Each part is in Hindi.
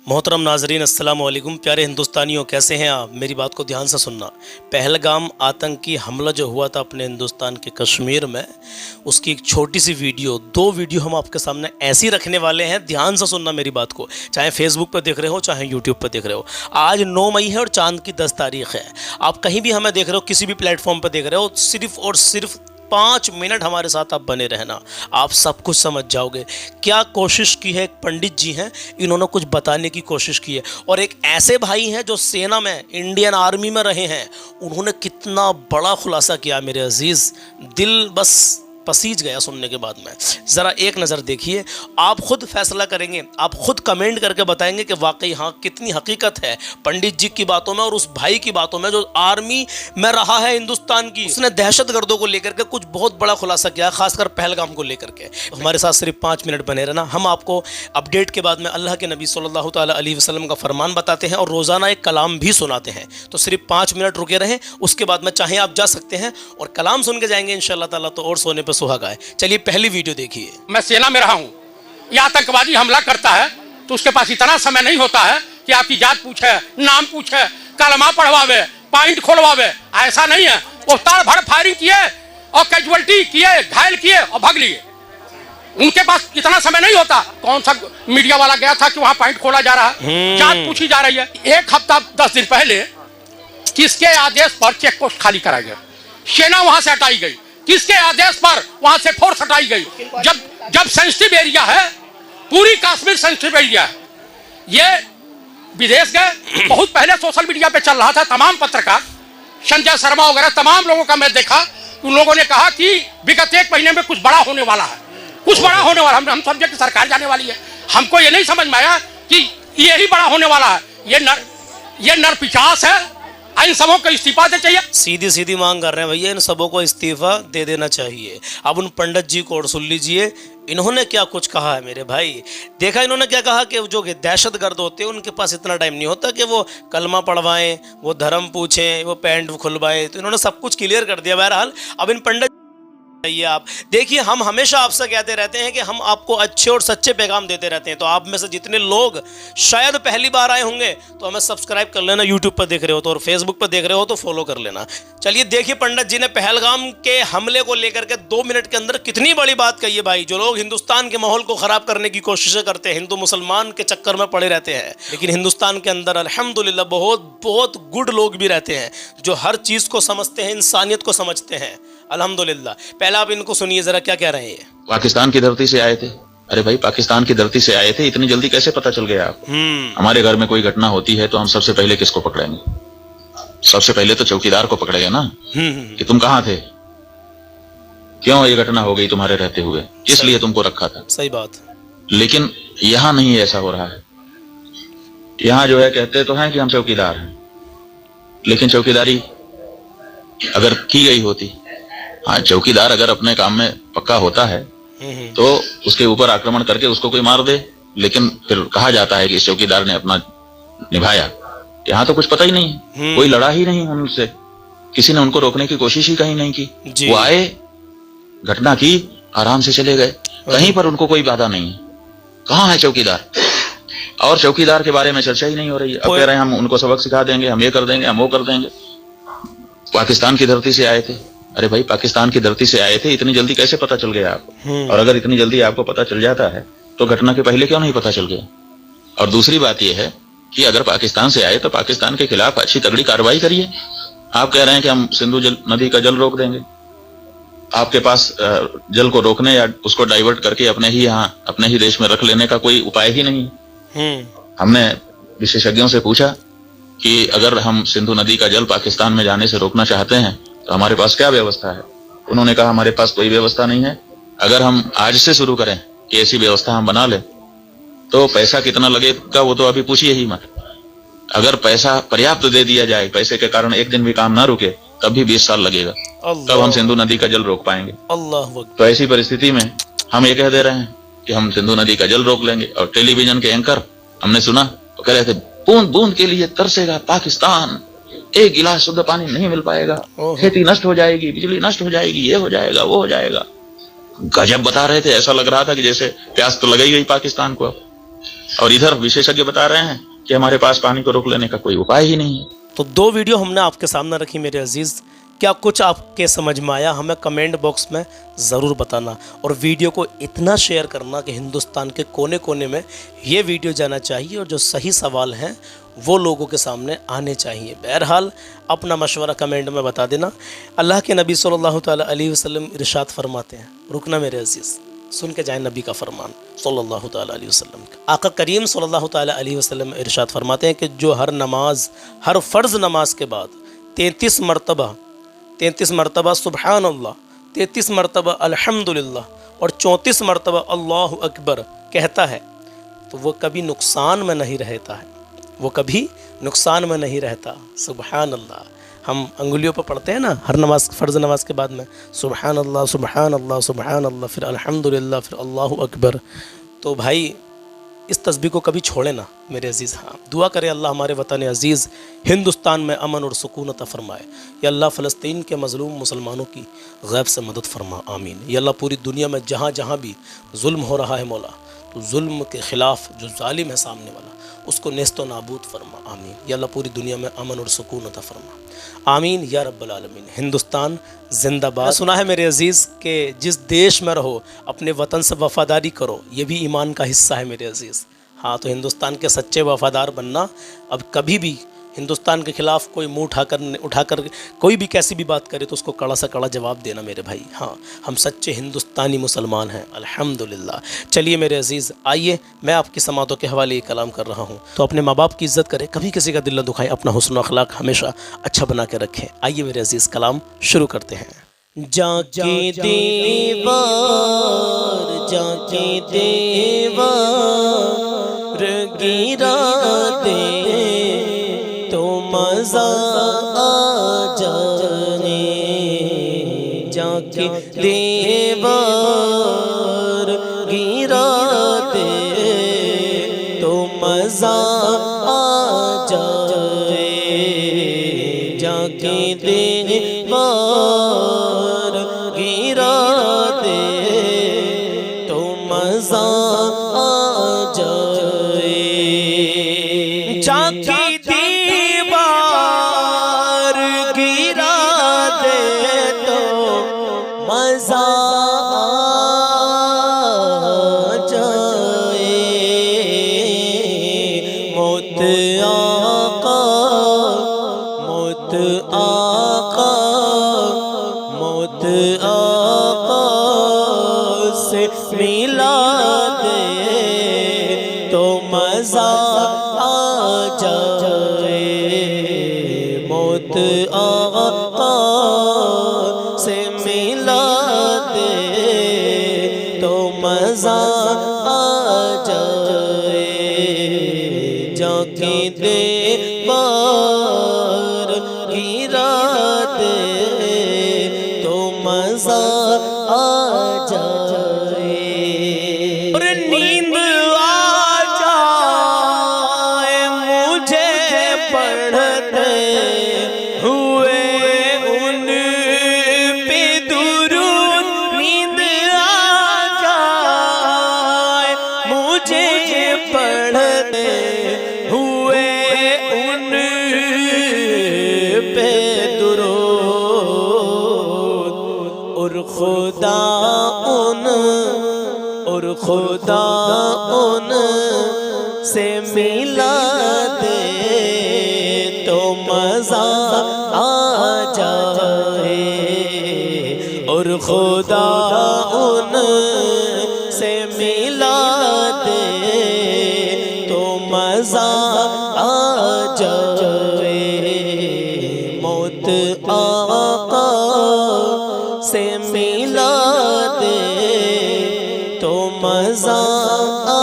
मोहतरम नाजरीन अस्सलाम वालेकुम। प्यारे हिंदुस्तानियों, कैसे हैं आप? मेरी बात को ध्यान से सुनना। पहलगाम आतंकी हमला जो हुआ था अपने हिंदुस्तान के कश्मीर में, उसकी एक छोटी सी वीडियो, 2 वीडियो हम आपके सामने ऐसी रखने वाले हैं। ध्यान से सुनना मेरी बात को, चाहे फेसबुक पर देख रहे हो चाहे यूट्यूब पर देख रहे हो। आज 9 मई है और चांद की 10 तारीख है। आप कहीं भी हमें देख रहे हो, किसी भी प्लेटफॉर्म पर देख रहे हो, सिर्फ और सिर्फ 5 मिनट हमारे साथ आप बने रहना, आप सब कुछ समझ जाओगे। क्या कोशिश की है, एक पंडित जी हैं, इन्होंने कुछ बताने की कोशिश की है। और एक ऐसे भाई हैं जो सेना में, इंडियन आर्मी में रहे हैं, उन्होंने कितना बड़ा खुलासा किया मेरे अजीज़, दिल बस पसीज गया सुनने के बाद में। ज़रा एक नज़र देखिए, आप खुद फैसला करेंगे, आप खुद कमेंट करके बताएंगे कि वाकई हाँ कितनी हकीकत है पंडित जी की बातों में और उस भाई की बातों में जो आर्मी में रहा है हिंदुस्तान की। उसने दहशतगर्दों को लेकर के कुछ बहुत बड़ा खुलासा किया, खासकर पहलगाम को लेकर के। हमारे साथ सिर्फ 5 मिनट बने रहना, हम आपको अपडेट के बाद में अल्लाह के नबी सल्लल्लाहु ताला अलैहि वसल्लम का फरमान बताते हैं और रोज़ाना एक कलाम भी सुनाते हैं। तो सिर्फ 5 मिनट रुके रहें, उसके बाद में चाहे आप जा सकते हैं और कलाम सुन के जाएंगे इंशाअल्लाह ताला, तो और सोने पर सुहागा है। चलिए पहली वीडियो देखिए। मैं सेना में रहा हूं, ये आतंकवादी हमला करता है तो उसके पास इतना समय नहीं होता है कि आपकी जात पूछे, नाम पूछे, कलमा पढ़वावे, पॉइंट खोलवावे। ऐसा नहीं है। वो ताड़ भर फायरिंग किए और कैजुअलिटी किए, घायल किए और भाग लिए। उनके पास इतना समय नहीं होता। कौन सा मीडिया वाला गया था कि वहां पॉइंट खोला जा रहा है, जात पूछी जा रही है। 1 हफ्ता 10 दिन पहले किसके आदेश पर चेक पोस्ट खाली कराया गया, सेना वहां से हटाई गई। किसके आदेश पर वहां से फोर्स हटाई गई? जब सेंसिटिव एरिया है, पूरी कश्मीर सेंसिटिव एरिया है। ये विदेश गए, बहुत पहले सोशल मीडिया पे चल रहा था, तमाम पत्रकार, संजय शर्मा वगैरह तमाम लोगों का मैं देखा, उन लोगों ने कहा कि विगत 1 महीने में कुछ बड़ा होने वाला है, कुछ बड़ा होने वाला। हम समझे कि सरकार जाने वाली है। हमको ये नहीं समझ में आया कि यही बड़ा होने वाला है। ये नर पिशाच है, इन सबों को इस्तीफा दे चाहिए। सीधी सीधी मांग कर रहे हैं भैया, इन सबों को इस्तीफा दे देना चाहिए। अब उन पंडित जी को और सुन लीजिए, इन्होंने क्या कुछ कहा है मेरे भाई। देखा इन्होंने क्या कहा कि जो दहशतगर्द होते हैं उनके पास इतना टाइम नहीं होता कि वो कलमा पढ़वाएं, वो धर्म पूछें, वो पैंट खुलवाएं। तो इन्होंने सब कुछ क्लियर कर दिया। बहरहाल अब इन पंडित ये आप देखिए, हम हमेशा आपसे कहते रहते हैं कि हम आपको अच्छे और सच्चे पैगाम देते रहते हैं। तो आप में से जितने लोग शायद पहली बार आए होंगे तो हमें सब्सक्राइब कर लेना, यूट्यूब पर देख रहे हो तो, और फेसबुक पर देख रहे हो तो फॉलो कर लेना। चलिए देखिए, पंडित जी ने पहलगाम के हमले को लेकर के 2 मिनट के अंदर कितनी बड़ी बात कही है भाई। जो लोग हिंदुस्तान के माहौल को ख़राब करने की कोशिशें करते हैं, हिंदू मुसलमान के चक्कर में पड़े रहते हैं, लेकिन हिंदुस्तान के अंदर अल्हम्दुलिल्लाह बहुत बहुत गुड लोग भी रहते हैं जो हर चीज़ को समझते हैं, इंसानियत को समझते हैं अल्हम्दुलिल्लाह। पहले आप इनको सुनिए जरा, क्या कह रहे हैं। पाकिस्तान की धरती से आए थे। अरे भाई, पाकिस्तान की धरती से आए थे, इतनी जल्दी कैसे पता चल गया आपको? हमारे घर में कोई घटना होती है तो हम सबसे पहले किसको पकड़ेंगे? सबसे पहले तो चौकीदार को पकड़ेंगे ना, कि तुम कहाँ थे, क्यों ये घटना हो गई तुम्हारे रहते हुए, किस लिए तुमको रखा था। सही बात। लेकिन यहाँ नहीं ऐसा हो रहा है। यहाँ जो है कहते तो हैं कि हम चौकीदार हैं, लेकिन चौकीदारी अगर की गई होती, हाँ चौकीदार अगर अपने काम में पक्का होता है तो उसके ऊपर आक्रमण करके उसको कोई मार दे, लेकिन फिर कहा जाता है कि इस चौकीदार ने अपना निभाया। यहाँ तो कुछ पता ही नहीं है, कोई लड़ा ही नहीं उनसे, किसी ने उनको रोकने की कोशिश ही कहीं नहीं की। वो आए, घटना की, आराम से चले गए, कहीं पर उनको कोई बाधा नहीं है। कहाँ है चौकीदार? और चौकीदार के बारे में चर्चा ही नहीं हो रही है। अब कह रहे हैं हम उनको सबक सिखा देंगे, हम ये कर देंगे, हम वो कर देंगे। पाकिस्तान की धरती से आए थे। अरे भाई, पाकिस्तान की धरती से आए थे, इतनी जल्दी कैसे पता चल गया आपको? और अगर इतनी जल्दी आपको पता चल जाता है तो घटना के पहले क्यों नहीं पता चल गया? और दूसरी बात यह है कि अगर पाकिस्तान से आए तो पाकिस्तान के खिलाफ अच्छी तगड़ी कार्रवाई करिए। आप कह रहे हैं कि हम सिंधु नदी का जल रोक देंगे। आपके पास जल को रोकने या उसको डाइवर्ट करके अपने ही देश में रख लेने का कोई उपाय ही नहीं। हमने विशेषज्ञों से पूछा कि अगर हम सिंधु नदी का जल पाकिस्तान में जाने से रोकना चाहते हैं तो हमारे पास क्या व्यवस्था है? उन्होंने कहा हमारे पास कोई व्यवस्था नहीं है। अगर हम आज से शुरू करें कि ऐसी व्यवस्था हम बना लें तो पैसा कितना लगेगा वो तो अभी पूछिए ही मत। अगर पैसा पर्याप्त दे दिया जाए, पैसे के कारण एक दिन भी काम ना रुके, तब भी 20 साल लगेगा, तब हम सिंधु नदी का जल रोक पाएंगे। तो ऐसी परिस्थिति में हम ये कह दे रहे हैं कि हम सिंधु नदी का जल रोक लेंगे। और टेलीविजन के एंकर हमने सुना तो कह रहे थे, बूंद बूंद के लिए तरसेगा पाकिस्तान, 1 गिलास शुद्ध पानी नहीं मिल पाएगा, खेती नष्ट हो जाएगी, बिजली नष्ट हो जाएगी, ये हो जाएगा, वो हो जाएगा। गजब बता रहे थे, ऐसा लग रहा था कि जैसे प्यास तो लग ही गई पाकिस्तान को। और इधर विशेषज्ञ बता रहे हैं कि हमारे पास पानी को रोक लेने का कोई उपाय ही नहीं है। तो दो वीडियो हमने आपके सामने रखी मेरे अजीज़, क्या कुछ आपके समझ में आया हमें कमेंट बॉक्स में ज़रूर बताना, और वीडियो को इतना शेयर करना कि हिंदुस्तान के कोने कोने में ये वीडियो जाना चाहिए और जो सही सवाल हैं वो लोगों के सामने आने चाहिए। बहरहाल अपना मशवरा कमेंट में बता देना। अल्लाह के नबी सल्लल्लाहु ताला अलैहि वसल्लम इरशाद फरमाते हैं, रुकना मेरे अजीज़, सुन के जाए नबी का फरमान सल्लल्लाहु ताला अलैहि वसल्लम का। आका करीम सल्लल्लाहु ताला अलैहि वसल्लम इरशाद फरमाते हैं कि जो हर नमाज, हर फ़र्ज़ नमाज के बाद 33 मरतबा सुबहान अल्लाह, 33 मरतबा अल्हम्दुलिल्लाह और 34 मरतबा अल्लाहु अकबर कहता है, तो वो कभी नुकसान में नहीं रहता है, वो कभी नुकसान में नहीं रहता। सुबहान अल्लाह हम अंगुलियों पर पढ़ते हैं ना हर नमाज, फ़र्ज़ नमाज के बाद में सुबहान अल्लाह सुबहान अल्लाह सुबहान अल्लाह, फिर अल्हम्दुलिल्लाह, फिर अल्लाहु अकबर। तो भाई इस तस्बीह को कभी छोड़े ना मेरे अजीज़। हाँ, दुआ करें अल्लाह हमारे वतन अजीज़ हिंदुस्तान में अमन और सुकून अता फ़रमाए। या अल्लाह फ़लस्तीन के मज़लूम मुसलमानों की गैब से मदद फरमा, आमीन। या अल्लाह पूरी दुनिया में जहाँ जहाँ भी जुल्म हो रहा है मौला, तो जुल्म के ख़िलाफ़ जो जालिम है सामने वाला, उसको नेस्तो नाबूद फरमा, आमीन। या अल्लाह पूरी दुनिया में अमन और सुकून अता फरमा, आमीन या रब्बल आलमीन। हिंदुस्तान जिंदाबाद। सुना है मेरे अजीज़ कि जिस देश में रहो अपने वतन से वफ़ादारी करो, ये भी ईमान का हिस्सा है मेरे अजीज़। हाँ, तो हिंदुस्तान के सच्चे वफ़ादार बनना। अब कभी भी हिंदुस्तान के ख़िलाफ़ कोई मुँह उठाकर कोई भी कैसी भी बात करे तो उसको कड़ा सा कड़ा जवाब देना मेरे भाई। हाँ, हम सच्चे हिंदुस्तानी मुसलमान हैं अल्हम्दुलिल्लाह। चलिए मेरे अजीज़, आइए मैं आपकी समातों के हवाले ये कलाम कर रहा हूँ। तो अपने माँ बाप की इज़्ज़त करें, कभी किसी का दिल न दुखाएं, अपना हुस्न अखलाक हमेशा अच्छा बना के रखें। आइए मेरे अजीज़, कलाम शुरू करते हैं। जाके देवर गिरा दे तो मज़ा आ जाए, जाके देवर गिरा दे तो मज़ा आ जाए, जाके देवर गिरा दे तो मज़ा आ जाए, जाके दीवार गिरा दे तो मज़ा आ जाए, मौत आका मौत आका मौत आका से मिला दे तो मज़ा आ जाए, मौत आका से मिला दे तो मज़ा आ जाए, जाके देवर गिरा दे तो मज़ा आ जाए, और नींद आ जाए मुझे पढ़ते हुए उन पे दुरूद, नींद आ जाए मुझे पढ़ते हुए उन पे दुरूद, और खुदा उन से मिला दे तो मज़ा आ जाए, और खुदा उन से मिला दे तो मज़ा आ जाए, मौत आका से मिला दे तो मज़ा आ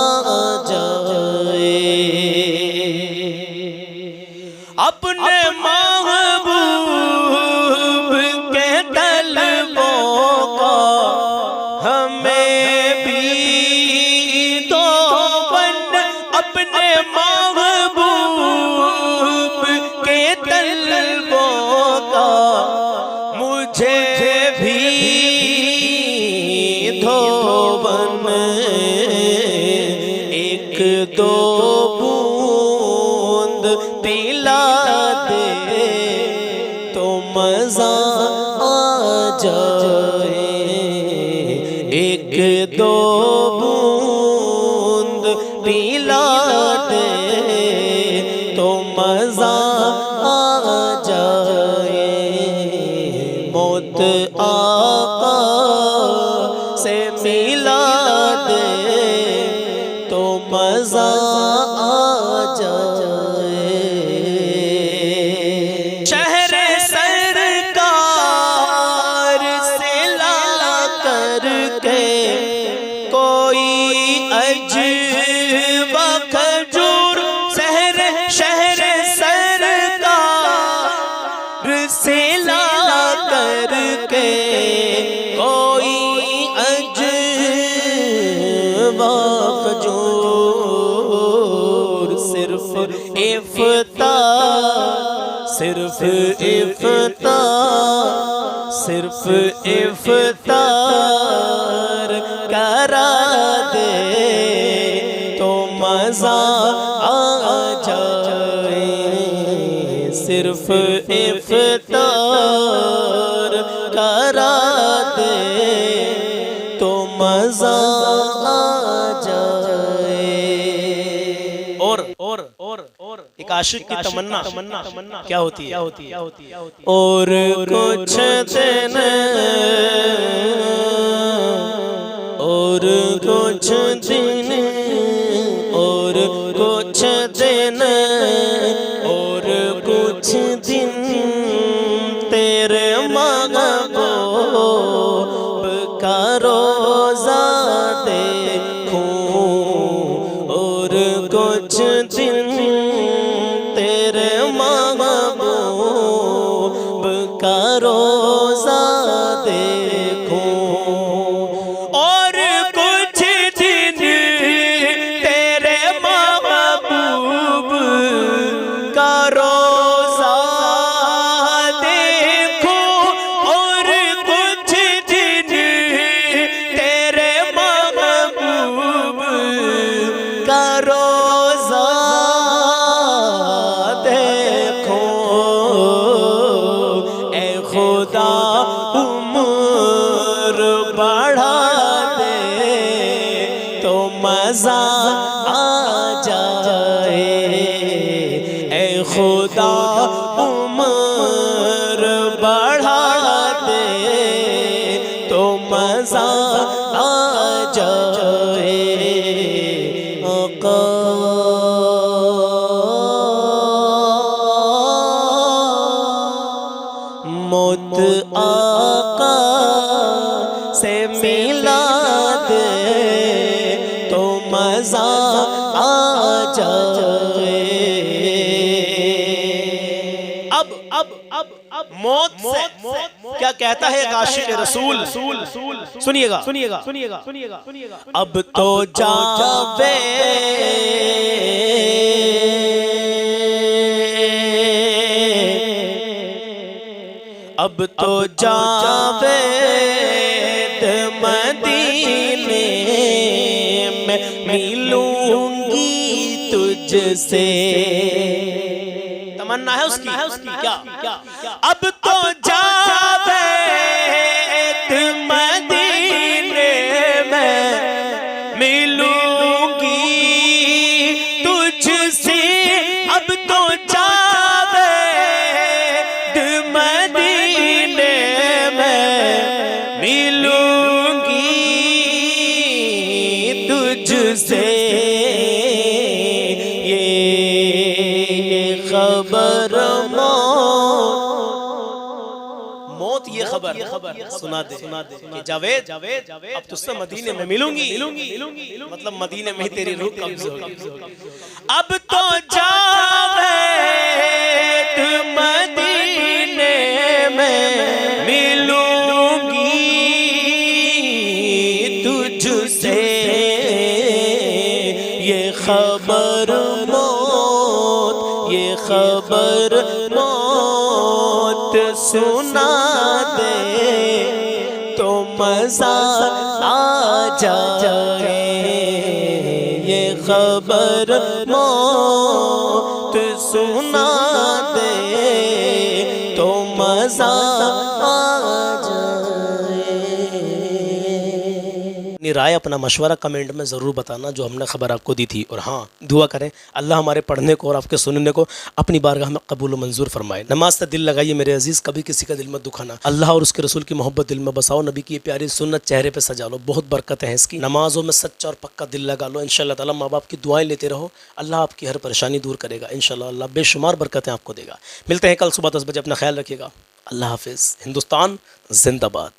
जाए, अपने महबूब के तलबों का हमें भी दो बन, अपने महबूब के तलबों का मुझे भी धोबन, एक दो पिला दे तो मजा आ जाए, एक दो बूंद पिला दे तो मजा आ जाए, मौत आका से मिला दे तो मजा आ जाए। शहर सरकार से ला करके कोई अजवा खजूर, शहर सरकार से ला करके कोई अजवा खजूर, सिर्फ इफ्तार करा दे तो मजा आ जाए, सिर्फ इफ्तार करा दे तो मजा आ जाए। और एक आशिक की तमन्ना क्या होती है? और कुछ दिन, और कुछ दिन, और कुछ दिन, और कुछ दिन तेरे महबूब का रोजा देखूं, और कुछ दिन तेरे महबूब का रोजा देखूं, और कुछ दिन तेरे महबूब का रोजा देखूं, और कुछ दिन तेरे महबूब का रोजा देखो, ए खुदा उम्र बढ़ा दे तो मजा आ जाए, ए खुदा उम्र बढ़ा दे तो मजा आ जाए। आका मौत आका से मिला दे तो मजा आ जाए। अब मौत से क्या कहता है एक आशिक रसूल, सुनिएगा। अब तो जावे अब तो जावेद मदीने में मिलूंगी तुझसे, तमन्ना है उसकी क्या? अब तो जावेद मदीने में मिलूंगी तुझसे, अब तो जावेद मदीने में मिलूंगी तुझसे, ये खबर मौत ये खबर सुना दे कि जावेद अब तुझसे मदीने में मिलूंगी, मतलब मदीने में ही तेरी रूह कब्ज़ होगी। अब तो जावेद मदीने में मिलूंगी तुझसे, ये खबर मौत सुना दे तो मजा आ जाए, ये खबर मौत सुना मजा आ जाए। अपनी राय अपना मशवरा कमेंट में ज़रूर बताना जो हमने ख़बर आपको दी थी। और हाँ, दुआ करें अल्लाह हमारे पढ़ने को और आपके सुनने को अपनी बारगाह में कबूल व मंजूर फरमाए। नमाज से दिल लगाइए मेरे अजीज़, कभी किसी का दिल में दुखाना। अल्लाह और उसके रसूल की मोहब्बत दिल में बसाओ, नबी की प्यारी सुन्नत चेहरे पे सजा लो, बहुत बरकत है इसकी। नमाजों में सच्चा और पक्का दिल लगा लो, इंशाअल्लाह ताला माँ बाप की दुआएं लेते रहो, अल्लाह आपकी हर परेशानी दूर करेगा इंशाअल्लाह। अल्लाह बेशुमार बरकतें आपको देगा। मिलते हैं कल सुबह 10 बजे, अपना ख्याल रखिएगा। अल्लाह हाफिज़। हिंदुस्तान जिंदाबाद।